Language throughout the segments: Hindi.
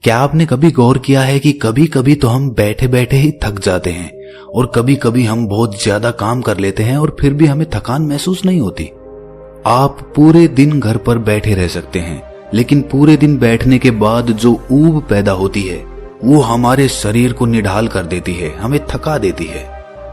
क्या आपने कभी गौर किया है कि कभी कभी तो हम बैठे बैठे ही थक जाते हैं और कभी कभी हम बहुत ज्यादा काम कर लेते हैं और फिर भी हमें थकान महसूस नहीं होती। आप पूरे दिन घर पर बैठे रह सकते हैं, लेकिन पूरे दिन बैठने के बाद जो ऊब पैदा होती है वो हमारे शरीर को निढाल कर देती है, हमें थका देती है।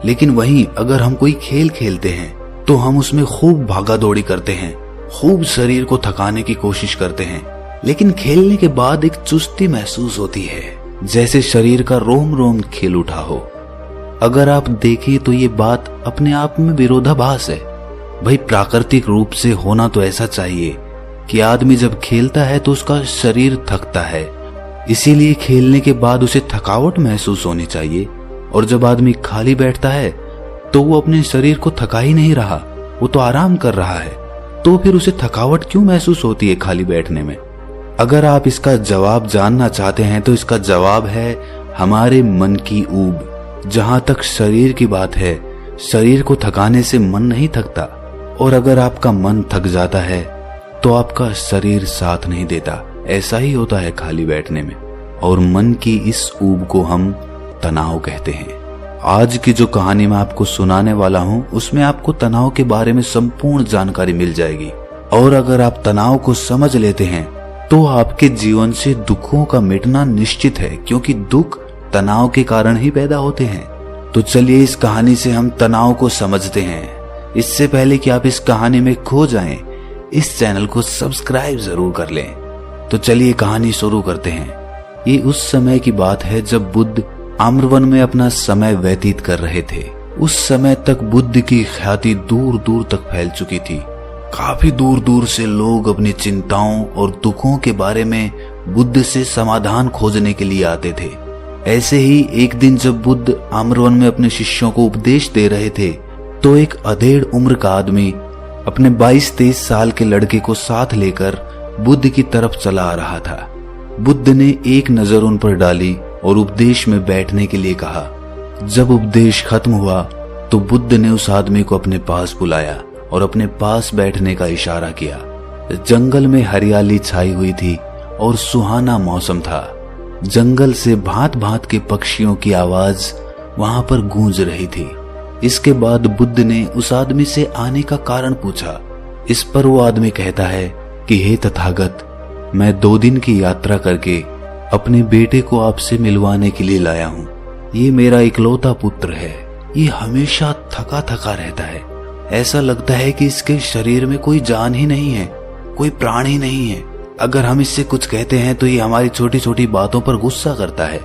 लेकिन वहीं अगर हम कोई खेल खेलते हैं तो हम उसमें खूब भागा दौड़ी करते हैं, खूब शरीर को थकाने की कोशिश करते हैं, लेकिन खेलने के बाद एक चुस्ती महसूस होती है, जैसे शरीर का रोम रोम खिल उठा हो। अगर आप देखें तो ये बात अपने आप में विरोधाभास है। भाई प्राकृतिक रूप से होना तो ऐसा चाहिए कि आदमी जब खेलता है तो उसका शरीर थकता है, इसीलिए खेलने के बाद उसे थकावट महसूस होनी चाहिए। और जब आदमी खाली बैठता है तो वो अपने शरीर को थका ही नहीं रहा, वो तो आराम कर रहा है, तो फिर उसे थकावट क्यों महसूस होती है खाली बैठने में? अगर आप इसका जवाब जानना चाहते हैं तो इसका जवाब है हमारे मन की ऊब। जहां तक शरीर की बात है, शरीर को थकाने से मन नहीं थकता, और अगर आपका मन थक जाता है तो आपका शरीर साथ नहीं देता। ऐसा ही होता है खाली बैठने में। और मन की इस ऊब को हम तनाव कहते हैं। आज की जो कहानी मैं आपको सुनाने वाला हूं उसमें आपको तनाव के बारे में संपूर्ण जानकारी मिल जाएगी। और अगर आप तनाव को समझ लेते हैं तो आपके जीवन से दुखों का मिटना निश्चित है, क्योंकि दुख तनाव के कारण ही पैदा होते हैं। तो चलिए इस कहानी से हम तनाव को समझते हैं। इससे पहले कि आप इस कहानी में खो जाएं, इस चैनल को सब्सक्राइब जरूर कर लें। तो चलिए कहानी शुरू करते हैं। ये उस समय की बात है जब बुद्ध आम्रवन में अपना समय व्यतीत कर रहे थे। उस समय तक बुद्ध की ख्याति दूर दूर तक फैल चुकी थी। काफी दूर दूर से लोग अपनी चिंताओं और दुखों के बारे में बुद्ध से समाधान खोजने के लिए आते थे। ऐसे ही एक दिन जब बुद्ध आम्रवन में अपने शिष्यों को उपदेश दे रहे थे तो एक अधेड़ उम्र का आदमी अपने 22-23 साल के लड़के को साथ लेकर बुद्ध की तरफ चला आ रहा था। बुद्ध ने एक नजर उन पर डाली और उपदेश में बैठने के लिए कहा। जब उपदेश खत्म हुआ तो बुद्ध ने उस आदमी को अपने पास बुलाया और अपने पास बैठने का इशारा किया। जंगल में हरियाली छाई हुई थी और सुहाना मौसम था। जंगल से भांत भांत के पक्षियों की आवाज वहां पर गूंज रही थी। इसके बाद बुद्ध ने उस आदमी से आने का कारण पूछा। इस पर वो आदमी कहता है कि हे तथागत, मैं 2 दिन की यात्रा करके अपने बेटे को आपसे मिलवाने के लिए लाया हूँ। ये मेरा इकलौता पुत्र है। ये हमेशा थका थका रहता है। ऐसा लगता है कि इसके शरीर में कोई जान ही नहीं है, कोई प्राण ही नहीं है। अगर हम इससे कुछ कहते हैं तो ये हमारी छोटी छोटी बातों पर गुस्सा करता है।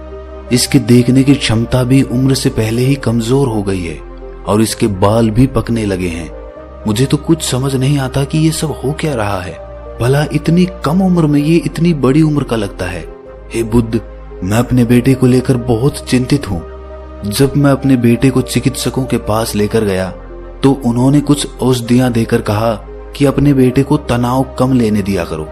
इसकी देखने की क्षमता भी उम्र से पहले ही कमजोर हो गई है और इसके बाल भी पकने लगे हैं। मुझे तो कुछ समझ नहीं आता कि ये सब हो क्या रहा है। भला इतनी कम उम्र में ये इतनी बड़ी उम्र का लगता है। हे बुद्ध, मैं अपने बेटे को लेकर बहुत चिंतित हूँ। जब मैं अपने बेटे को चिकित्सकों के पास लेकर गया तो उन्होंने कुछ औषधियां देकर कहा कि अपने बेटे को तनाव कम लेने दिया करो।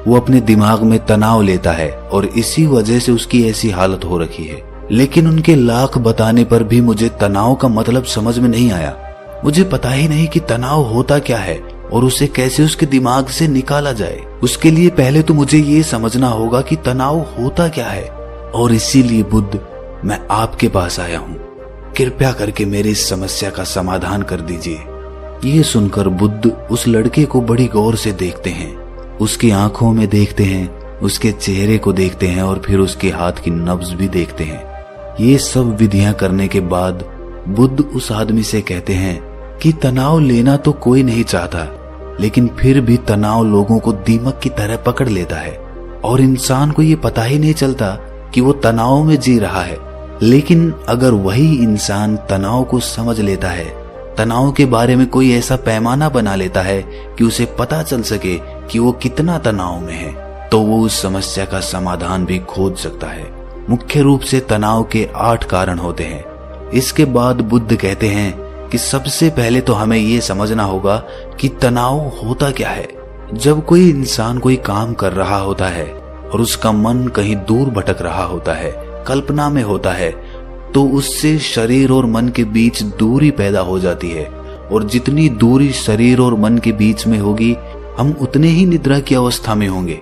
वो अपने दिमाग में तनाव लेता है और इसी वजह से उसकी ऐसी हालत हो रखी है। लेकिन उनके लाख बताने पर भी मुझे तनाव का मतलब समझ में नहीं आया। मुझे पता ही नहीं कि तनाव होता क्या है और उसे कैसे उसके दिमाग से निकाला जाए। उसके लिए पहले तो मुझे ये समझना होगा कि तनाव होता क्या है। और इसीलिए बुद्ध, मैं आपके पास आया हूँ। कृपया करके मेरी इस समस्या का समाधान कर दीजिए। ये सुनकर बुद्ध उस लड़के को बड़ी गौर से देखते हैं। उसकी आंखों में देखते हैं, उसके चेहरे को देखते हैं और फिर उसके हाथ की नब्ज भी देखते हैं। ये सब विधियां करने के बाद बुद्ध उस आदमी से कहते हैं कि तनाव लेना तो कोई नहीं चाहता, लेकिन फिर भी तनाव लोगों को दीमक की तरह पकड़ लेता है और इंसान को ये पता ही नहीं चलता कि वो तनाव में जी रहा है। लेकिन अगर वही इंसान तनाव को समझ लेता है, तनाव के बारे में कोई ऐसा पैमाना बना लेता है कि उसे पता चल सके कि वो कितना तनाव में है, तो वो उस समस्या का समाधान भी खोज सकता है। मुख्य रूप से तनाव के 8 कारण होते हैं। इसके बाद बुद्ध कहते हैं कि सबसे पहले तो हमें ये समझना होगा कि तनाव होता क्या है। जब कोई इंसान कोई काम कर रहा होता है और उसका मन कहीं दूर भटक रहा होता है, कल्पना में होता है, तो उससे शरीर और मन के बीच दूरी पैदा हो जाती है। और जितनी दूरी शरीर और मन के बीच में होगी, हम उतने ही निद्रा की अवस्था में होंगे।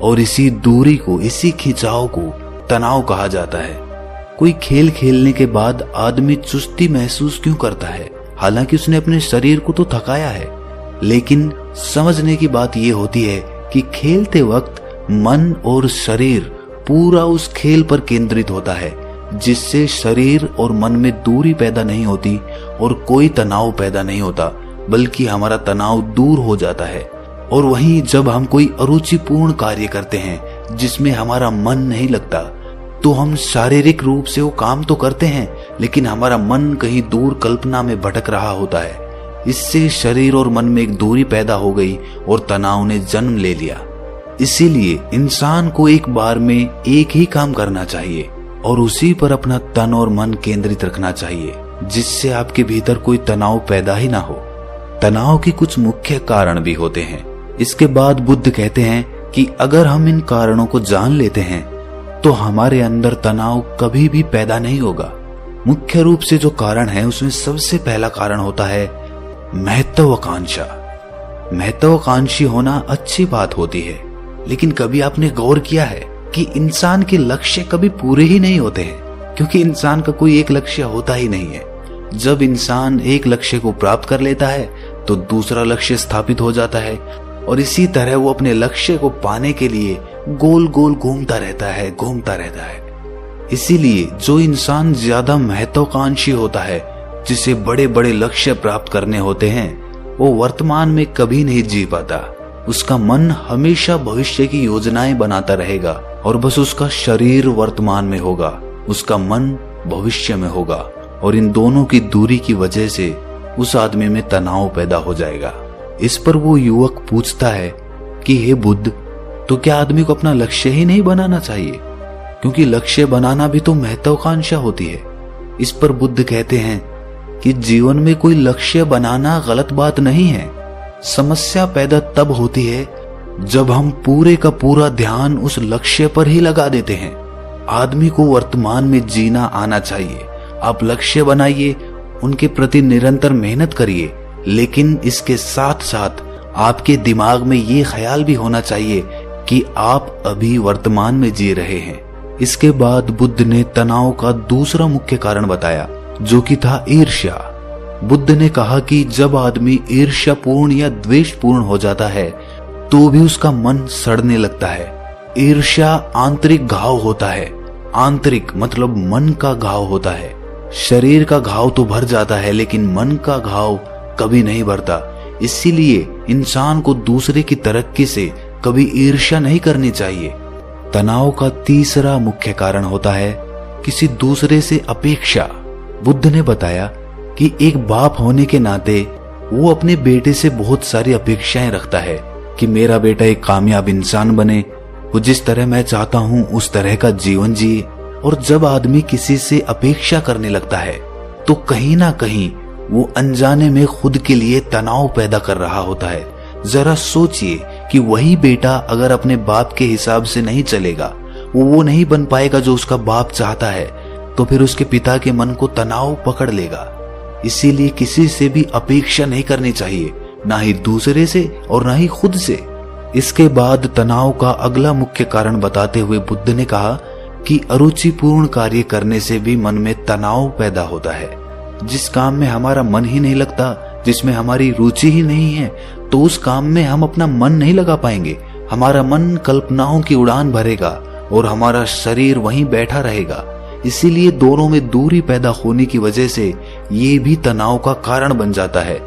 और इसी दूरी को, इसी खिंचाव को तनाव कहा जाता है। कोई खेल खेलने के बाद आदमी चुस्ती महसूस क्यों करता है? हालांकि उसने अपने शरीर को तो थकाया है, लेकिन समझने की बात यह होती है कि खेलते वक्त मन और शरीर पूरा उस खेल पर केंद्रित होता है, जिससे शरीर और मन में दूरी पैदा नहीं होती और कोई तनाव पैदा नहीं होता, बल्कि हमारा तनाव दूर हो जाता है। और वहीं जब हम कोई अरुचिपूर्ण कार्य करते हैं जिसमें हमारा मन नहीं लगता, तो हम शारीरिक रूप से वो काम तो करते हैं, लेकिन हमारा मन कहीं दूर कल्पना में भटक रहा होता है। इससे शरीर और मन में एक दूरी पैदा हो गई और तनाव ने जन्म ले लिया। इसीलिए इंसान को एक बार में एक ही काम करना चाहिए और उसी पर अपना तन और मन केंद्रित रखना चाहिए, जिससे आपके भीतर कोई तनाव पैदा ही ना हो। तनाव के कुछ मुख्य कारण भी होते हैं। इसके बाद बुद्ध कहते हैं कि अगर हम इन कारणों को जान लेते हैं तो हमारे अंदर तनाव कभी भी पैदा नहीं होगा। मुख्य रूप से जो कारण है उसमें सबसे पहला कारण होता है महत्वाकांक्षा। महत्वाकांक्षी होना अच्छी बात होती है, लेकिन कभी आपने गौर किया है कि इंसान के लक्ष्य कभी पूरे ही नहीं होते हैं, क्योंकि इंसान का कोई एक लक्ष्य होता ही नहीं है। जब इंसान एक लक्ष्य को प्राप्त कर लेता है तो दूसरा लक्ष्य स्थापित हो जाता है और इसी तरह वो अपने लक्ष्य को पाने के लिए गोल गोल घूमता रहता है। इसीलिए जो इंसान ज्यादा महत्वाकांक्षी होता है, जिसे बड़े बड़े लक्ष्य प्राप्त करने होते हैं, वो वर्तमान में कभी नहीं जी पाता। उसका मन हमेशा भविष्य की योजनाएं बनाता रहेगा और बस उसका शरीर वर्तमान में होगा, उसका मन भविष्य में होगा, और इन दोनों की दूरी की वजह से उस आदमी में तनाव पैदा हो जाएगा। इस पर वो युवक पूछता है कि हे बुद्ध, तो क्या आदमी को अपना लक्ष्य ही नहीं बनाना चाहिए? क्योंकि लक्ष्य बनाना भी तो महत्वाकांक्षा होती है। इस पर बुद्ध कहते हैं कि जीवन में कोई लक्ष्य बनाना गलत बात नहीं है। समस्या पैदा तब होती है जब हम पूरे का पूरा ध्यान उस लक्ष्य पर ही लगा देते हैं। आदमी को वर्तमान में जीना आना चाहिए। आप लक्ष्य बनाइए, उनके प्रति निरंतर मेहनत करिए, लेकिन इसके साथ साथ आपके दिमाग में ये ख्याल भी होना चाहिए कि आप अभी वर्तमान में जी रहे हैं। इसके बाद बुद्ध ने तनाव का दूसरा मुख्य कारण बताया, जो कि था ईर्ष्या। बुद्ध ने कहा कि जब आदमी ईर्ष्यापूर्ण या द्वेषपूर्ण हो जाता है तो भी उसका मन सड़ने लगता है। ईर्ष्या आंतरिक घाव होता है। आंतरिक मतलब मन का घाव होता है। शरीर का घाव तो भर जाता है, लेकिन मन का घाव कभी नहीं भरता। इसीलिए इंसान को दूसरे की तरक्की से कभी ईर्ष्या नहीं करनी चाहिए। तनाव का तीसरा मुख्य कारण होता है किसी दूसरे से अपेक्षा। बुद्ध ने बताया कि एक बाप होने के नाते वो अपने बेटे से बहुत सारी अपेक्षाएं रखता है कि मेरा बेटा एक कामयाब इंसान बने, वो जिस तरह मैं चाहता हूं उस तरह का जीवन जिए। और जब आदमी किसी से अपेक्षा करने लगता है तो कहीं ना कहीं वो अनजाने में खुद के लिए तनाव पैदा कर रहा होता है। जरा सोचिए कि वही बेटा अगर अपने बाप के हिसाब से नहीं चलेगा, वो नहीं बन पाएगा जो उसका बाप चाहता है, तो फिर उसके पिता के मन को तनाव पकड़ लेगा। इसीलिए किसी से भी अपेक्षा नहीं करनी चाहिए, ना ही दूसरे से और ना ही खुद से। इसके बाद तनाव का अगला मुख्य कारण बताते हुए बुद्ध ने कहा कि अरुचिपूर्ण कार्य करने से भी मन में तनाव पैदा होता है। जिस काम में हमारा मन ही नहीं लगता, जिसमें हमारी रुचि ही नहीं है, तो उस काम में हम अपना मन नहीं लगा पाएंगे। हमारा मन कल्पनाओं की उड़ान भरेगा और हमारा शरीर वहीं बैठा रहेगा। इसीलिए दोनों में दूरी पैदा होने की वजह से ये भी तनाव का कारण बन जाता है।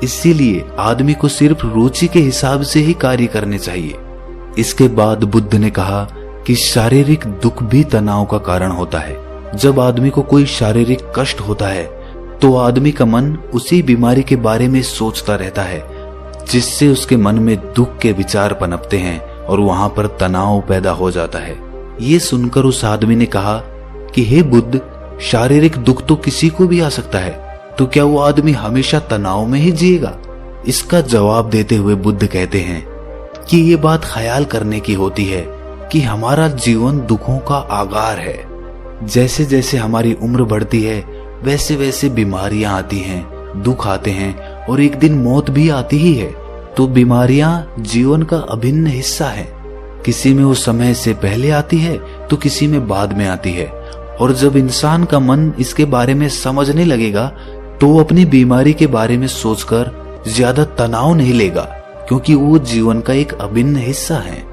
इसीलिए आदमी को सिर्फ रुचि के हिसाब से ही कार्य करने चाहिए। इसके बाद बुद्ध ने कहा कि शारीरिक दुख भी तनाव का कारण होता है। जब आदमी को कोई शारीरिक कष्ट होता है तो आदमी का मन उसी बीमारी के बारे में सोचता रहता है, जिससे उसके मन में दुख के विचार पनपते हैं और वहां पर तनाव पैदा हो जाता है। ये सुनकर उस आदमी ने कहा कि हे बुद्ध, शारीरिक दुख तो किसी को भी आ सकता है, तो क्या वो आदमी हमेशा तनाव में ही जिएगा? इसका जवाब देते हुए बुद्ध कहते हैं कि ये बात ख्याल करने की होती है कि हमारा जीवन दुखों का आगार है। जैसे जैसे हमारी उम्र बढ़ती है वैसे वैसे बीमारियां आती हैं, दुख आते हैं और एक दिन मौत भी आती ही है। तो बीमारियां जीवन का अभिन्न हिस्सा है। किसी में वो समय से पहले आती है तो किसी में बाद में आती है। और जब इंसान का मन इसके बारे में समझने लगेगा तो वो अपनी बीमारी के बारे में सोचकर ज्यादा तनाव नहीं लेगा, क्योंकि वो जीवन का एक अभिन्न हिस्सा है।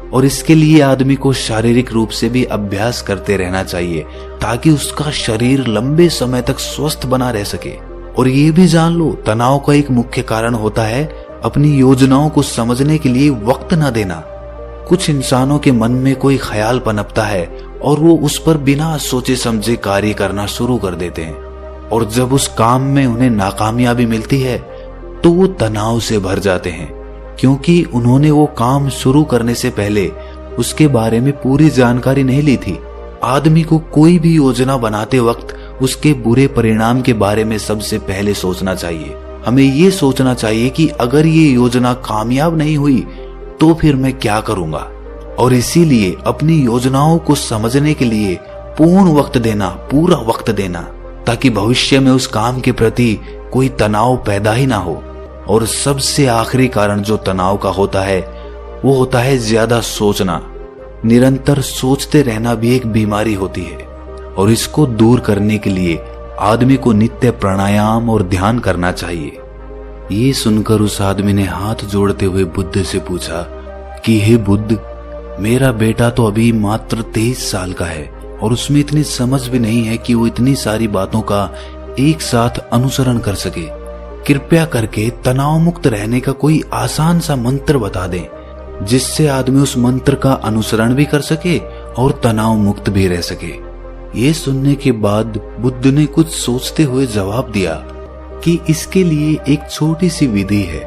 और इसके लिए आदमी को शारीरिक रूप से भी अभ्यास करते रहना चाहिए ताकि उसका शरीर लंबे समय तक स्वस्थ बना रह सके। और ये भी जान लो, तनाव का एक मुख्य कारण होता है अपनी योजनाओं को समझने के लिए वक्त न देना। कुछ इंसानों के मन में कोई ख्याल पनपता है और वो उस पर बिना सोचे समझे कार्य करना शुरू कर देते हैं, और जब उस काम में उन्हें नाकामयाबी मिलती है तो वो तनाव से भर जाते हैं, क्योंकि उन्होंने वो काम शुरू करने से पहले उसके बारे में पूरी जानकारी नहीं ली थी। आदमी को कोई भी योजना बनाते वक्त उसके बुरे परिणाम के बारे में सबसे पहले सोचना चाहिए। हमें ये सोचना चाहिए कि अगर ये योजना कामयाब नहीं हुई तो फिर मैं क्या करूंगा। और इसीलिए अपनी योजनाओं को समझने के लिए पूर्ण वक्त देना, पूरा वक्त देना, ताकि भविष्य में उस काम के प्रति कोई तनाव पैदा ही ना हो। और सबसे आखिरी कारण जो तनाव का होता है वो होता है ज्यादा सोचना। निरंतर सोचते रहना भी एक बीमारी होती है, और इसको दूर करने के लिए आदमी को नित्य प्राणायाम और ध्यान करना चाहिए। ये सुनकर उस आदमी ने हाथ जोड़ते हुए बुद्ध से पूछा कि हे बुद्ध, मेरा बेटा तो अभी मात्र 23 साल का है और उसमें इतनी समझ भी नहीं है कि वो इतनी सारी बातों का एक साथ अनुसरण कर सके। कृपया करके तनाव मुक्त रहने का कोई आसान सा मंत्र बता दें, जिससे आदमी उस मंत्र का अनुसरण भी कर सके और तनाव मुक्त भी रह सके। ये सुनने के बाद बुद्ध ने कुछ सोचते हुए जवाब दिया कि इसके लिए एक छोटी सी विधि है।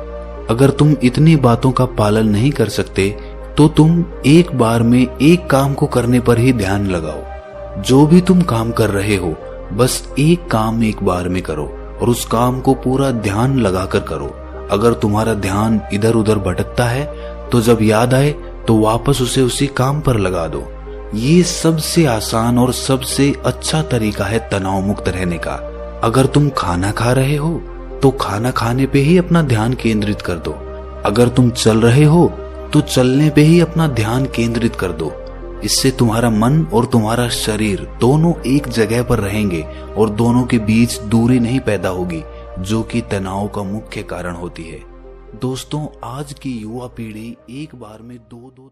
अगर तुम इतनी बातों का पालन नहीं कर सकते तो तुम एक बार में एक काम को करने पर ही ध्यान लगाओ। जो भी तुम काम कर रहे हो, बस एक काम एक बार में करो और उस काम को पूरा ध्यान लगाकर करो। अगर तुम्हारा ध्यान इधर उधर भटकता है तो जब याद आए तो वापस उसे उसी काम पर लगा दो। ये सबसे आसान और सबसे अच्छा तरीका है तनाव मुक्त रहने का। अगर तुम खाना खा रहे हो तो खाना खाने पे ही अपना ध्यान केंद्रित कर दो। अगर तुम चल रहे हो तो चलने पे ही अपना ध्यान केंद्रित कर दो। इससे तुम्हारा मन और तुम्हारा शरीर दोनों एक जगह पर रहेंगे और दोनों के बीच दूरी नहीं पैदा होगी, जो कि तनाव का मुख्य कारण होती है। दोस्तों, आज की युवा पीढ़ी एक बार में 2-2